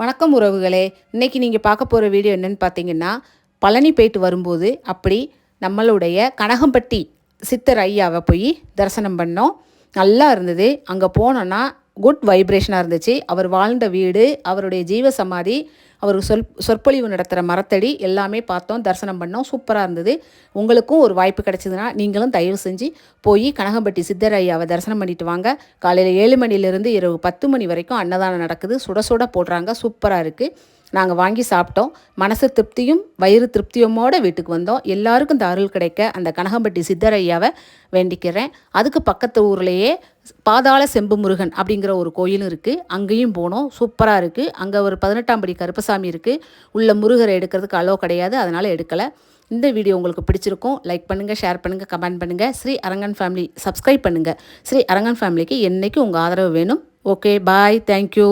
வணக்கம் உறவுகளே. இன்றைக்கி நீங்கள் பார்க்க போகிற வீடியோ என்னென்னு பார்த்தீங்கன்னா, பழனி போயிட்டு வரும்போது அப்படி நம்மளுடைய கனகம்பட்டி சித்தர் ஐயாவை போய் தரிசனம் பண்ணோம். நல்லா இருந்தது. அங்கே போனோன்னா குட் வைப்ரேஷனாக இருந்துச்சு. அவர் வாழ்ந்த வீடு, அவருடைய ஜீவ சமாதி, அவர் சொற்பொழிவு நடத்துகிற மரத்தடி எல்லாமே பார்த்தோம், தரிசனம் பண்ணோம். சூப்பராக இருந்தது. உங்களுக்கும் ஒரு வாய்ப்பு கிடச்சிதுன்னா நீங்களும் தயவு செஞ்சு போய் கனகம்பட்டி சித்தர் ஐயாவை தரிசனம் பண்ணிட்டு வாங்க. காலையில் 7 மணிலேருந்து இரவு 10 மணி வரைக்கும் அன்னதானம் நடக்குது. சுட சுட போடுறாங்க. சூப்பராக இருக்குது. நாங்கள் வாங்கி சாப்பிட்டோம். மனசு திருப்தியும் வயிறு திருப்தியுமோடு வீட்டுக்கு வந்தோம். எல்லாருக்கும் இந்த அருள் கிடைக்க அந்த கனகம்பட்டி சித்தர் ஐயாவை வேண்டிக்கிறேன். அதுக்கு பக்கத்து ஊர்லேயே பாதாள செம்பு முருகன் அப்படிங்கிற ஒரு கோயிலும் இருக்குது. அங்கேயும் போனோம். சூப்பராக இருக்குது. அங்கே ஒரு 18ஆம் படி கருப்பசாமி இருக்குது. உள்ள முருகரை எடுக்கிறதுக்கு அலோ கிடையாது, அதனால் எடுக்கலை. இந்த வீடியோ உங்களுக்கு பிடிச்சிருக்கும். லைக் பண்ணுங்கள், ஷேர் பண்ணுங்கள், கமெண்ட் பண்ணுங்கள். ஸ்ரீ அரங்கன் ஃபேமிலி சப்ஸ்கிரைப் பண்ணுங்கள். ஸ்ரீ அரங்கன் ஃபேமிலிக்கு என்றைக்கும் உங்கள் ஆதரவு வேணும். ஓகே, பாய், தேங்க்யூ.